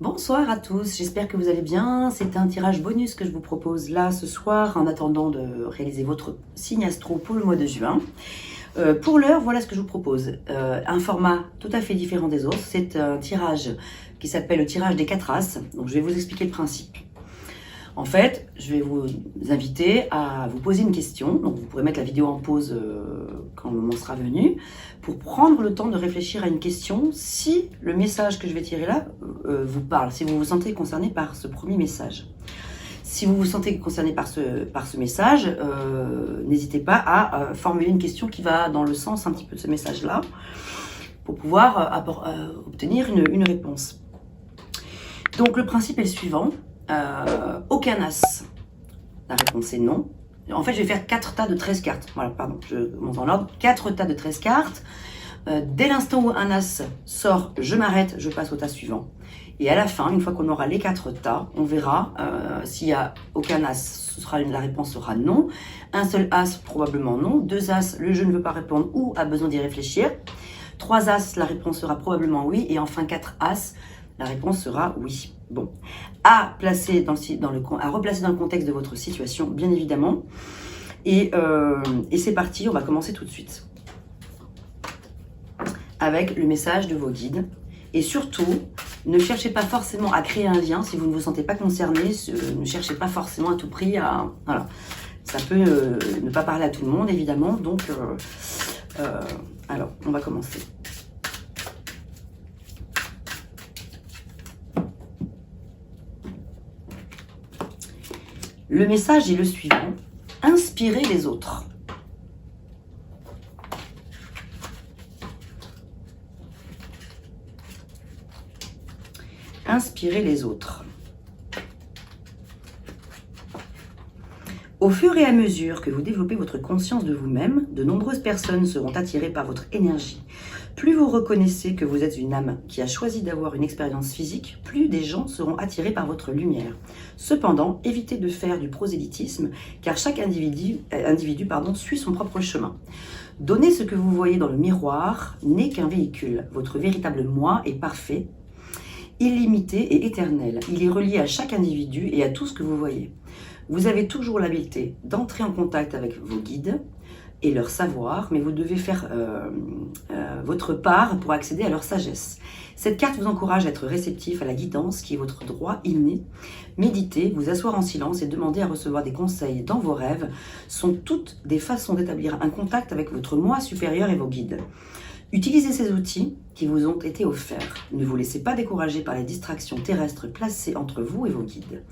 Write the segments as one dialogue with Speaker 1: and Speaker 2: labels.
Speaker 1: Bonsoir à tous, j'espère que vous allez bien. C'est un tirage bonus que je vous propose là ce soir en attendant de réaliser votre signe astro pour le mois de juin. Pour l'heure, voilà ce que je vous propose. Un format tout à fait différent des autres. C'est un tirage qui s'appelle le tirage des 4 As. Donc je vais vous expliquer le principe. En fait, je vais vous inviter à vous poser une question. Donc vous pourrez mettre la vidéo en pause quand le moment sera venu, pour prendre le temps de réfléchir à une question si le message que je vais tirer là vous parle, si vous vous sentez concerné par ce premier message. Si vous vous sentez concerné par ce message, n'hésitez pas à formuler une question qui va dans le sens un petit peu de ce message-là, pour pouvoir obtenir une réponse. Donc le principe est le suivant. Aucun as. La réponse est non. En fait, je vais faire 4 tas de 13 cartes. Voilà, pardon, je monte en ordre. 4 tas de 13 cartes. Dès l'instant où un as sort, je m'arrête, je passe au tas suivant. Et à la fin, une fois qu'on aura les 4 tas, on verra s'il n'y a aucun as, la réponse sera non. Un seul as, probablement non. 2 as, le jeu ne veut pas répondre ou a besoin d'y réfléchir. 3 as, la réponse sera probablement oui. Et enfin 4 as, la réponse sera oui. Bon, à replacer dans le contexte de votre situation, bien évidemment. Et c'est parti, on va commencer tout de suite avec le message de vos guides. Et surtout, ne cherchez pas forcément à créer un lien si vous ne vous sentez pas concerné. Ne cherchez pas forcément à tout prix à... Voilà. Ça peut ne pas parler à tout le monde, évidemment. Donc, alors, on va commencer. Le message est le suivant. Inspirez les autres. Inspirez les autres. Au fur et à mesure que vous développez votre conscience de vous-même, de nombreuses personnes seront attirées par votre énergie. Plus vous reconnaissez que vous êtes une âme qui a choisi d'avoir une expérience physique, plus des gens seront attirés par votre lumière. Cependant, évitez de faire du prosélytisme, car chaque individu suit son propre chemin. Donner ce que vous voyez dans le miroir n'est qu'un véhicule. Votre véritable moi est parfait, illimité et éternel. Il est relié à chaque individu et à tout ce que vous voyez. Vous avez toujours l'habileté d'entrer en contact avec vos guides et leur savoir, mais vous devez faire votre part pour accéder à leur sagesse. Cette carte vous encourage à être réceptif à la guidance qui est votre droit inné. Méditer, vous asseoir en silence et demander à recevoir des conseils dans vos rêves sont toutes des façons d'établir un contact avec votre moi supérieur et vos guides. Utilisez ces outils qui vous ont été offerts. Ne vous laissez pas décourager par les distractions terrestres placées entre vous et vos guides.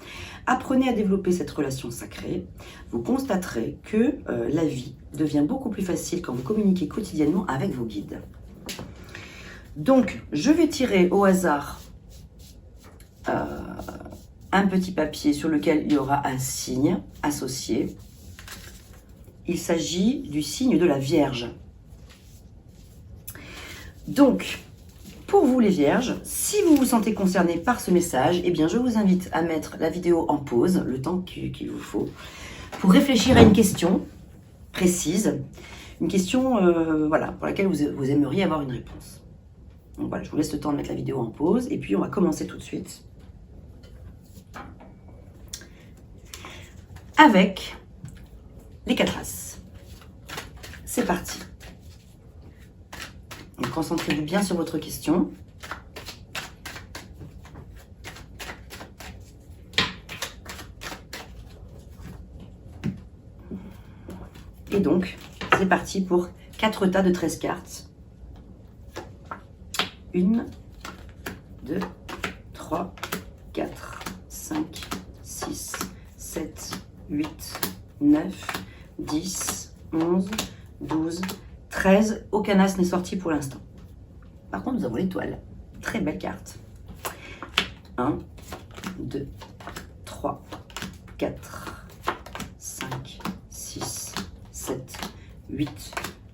Speaker 1: Apprenez à développer cette relation sacrée. Vous constaterez que la vie devient beaucoup plus facile quand vous communiquez quotidiennement avec vos guides. Donc, je vais tirer au hasard un petit papier sur lequel il y aura un signe associé. Il s'agit du signe de la Vierge. Donc, pour vous les Vierges, si vous vous sentez concerné par ce message, eh bien je vous invite à mettre la vidéo en pause, le temps qu'il vous faut, pour réfléchir à une question précise, une question voilà, pour laquelle vous aimeriez avoir une réponse. Donc voilà, je vous laisse le temps de mettre la vidéo en pause, et puis on va commencer tout de suite avec les 4 As. C'est parti. Donc, concentrez-vous bien sur votre question. Et donc, c'est parti pour 4 tas de 13 cartes. 1, 2, 3, 4, 5, 6, 7, 8, 9, 10, 11, 12, 13, aucun as n'est sorti pour l'instant. Par contre, nous avons l'étoile. Très belle carte. 1, 2, 3, 4, 5, 6, 7, 8,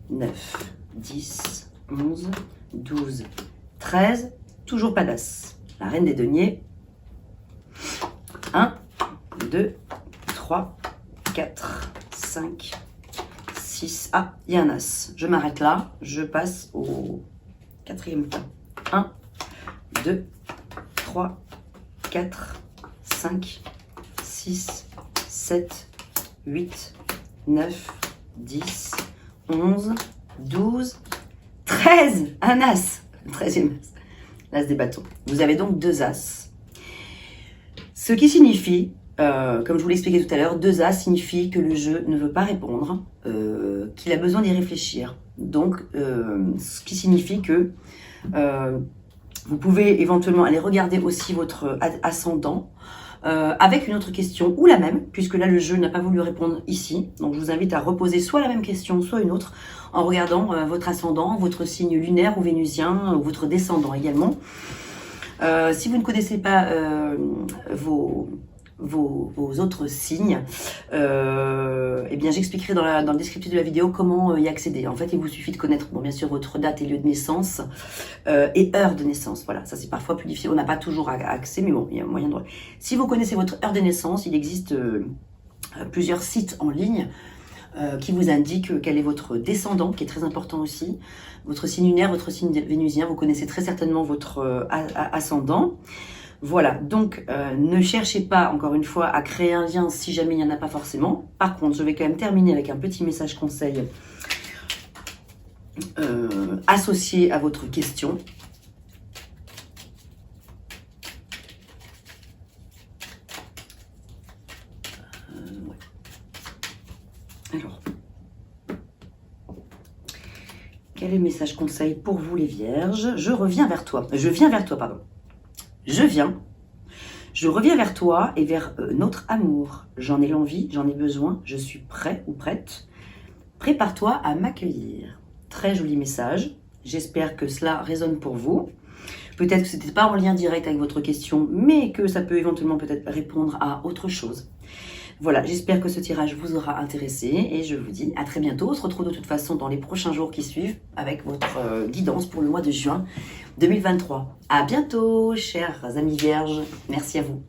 Speaker 1: 9, 10, 11, 12, 13. Toujours pas d'as. La reine des deniers. 1, 2, 3, 4, 5, 6. Ah, il y a un as. Je m'arrête là. Je passe au 4e tas. 1, 2, 3, 4, 5, 6, 7, 8, 9, 10, 11, 12, 13, un as, 13e as, l'as des bâtons. Vous avez donc 2 as. Ce qui signifie, comme je vous l'ai expliqué tout à l'heure, 2 as signifie que le jeu ne veut pas répondre, qu'il a besoin d'y réfléchir. Donc, ce qui signifie que vous pouvez éventuellement aller regarder aussi votre ascendant avec une autre question ou la même, puisque là le jeu n'a pas voulu répondre ici. Donc je vous invite à reposer soit la même question, soit une autre, en regardant votre ascendant, votre signe lunaire ou vénusien, ou votre descendant également. Si vous ne connaissez pas vos autres signes, eh bien j'expliquerai dans le descriptif de la vidéo comment y accéder. En fait, il vous suffit de connaître, bon, bien sûr, votre date et lieu de naissance et heure de naissance. Voilà, ça c'est parfois plus difficile. On n'a pas toujours accès, mais bon, il y a moyen de... Si vous connaissez votre heure de naissance, il existe plusieurs sites en ligne qui vous indiquent quel est votre descendant, qui est très important aussi, votre signe lunaire, votre signe vénusien. Vous connaissez très certainement votre ascendant. Voilà, donc ne cherchez pas, encore une fois, à créer un lien si jamais il n'y en a pas forcément. Par contre, je vais quand même terminer avec un petit message conseil associé à votre question. Ouais. Alors, quel est le message conseil pour vous les vierges? Je reviens vers toi. Je viens vers toi, pardon. Je reviens vers toi et vers notre amour. J'en ai l'envie, j'en ai besoin, je suis prêt ou prête. Prépare-toi à m'accueillir. Très joli message. J'espère que cela résonne pour vous. Peut-être que ce n'était pas en lien direct avec votre question, mais que ça peut éventuellement peut-être répondre à autre chose. Voilà, j'espère que ce tirage vous aura intéressé et je vous dis à très bientôt. On se retrouve de toute façon dans les prochains jours qui suivent avec votre guidance pour le mois de juin 2023. À bientôt, chers amis vierges. Merci à vous.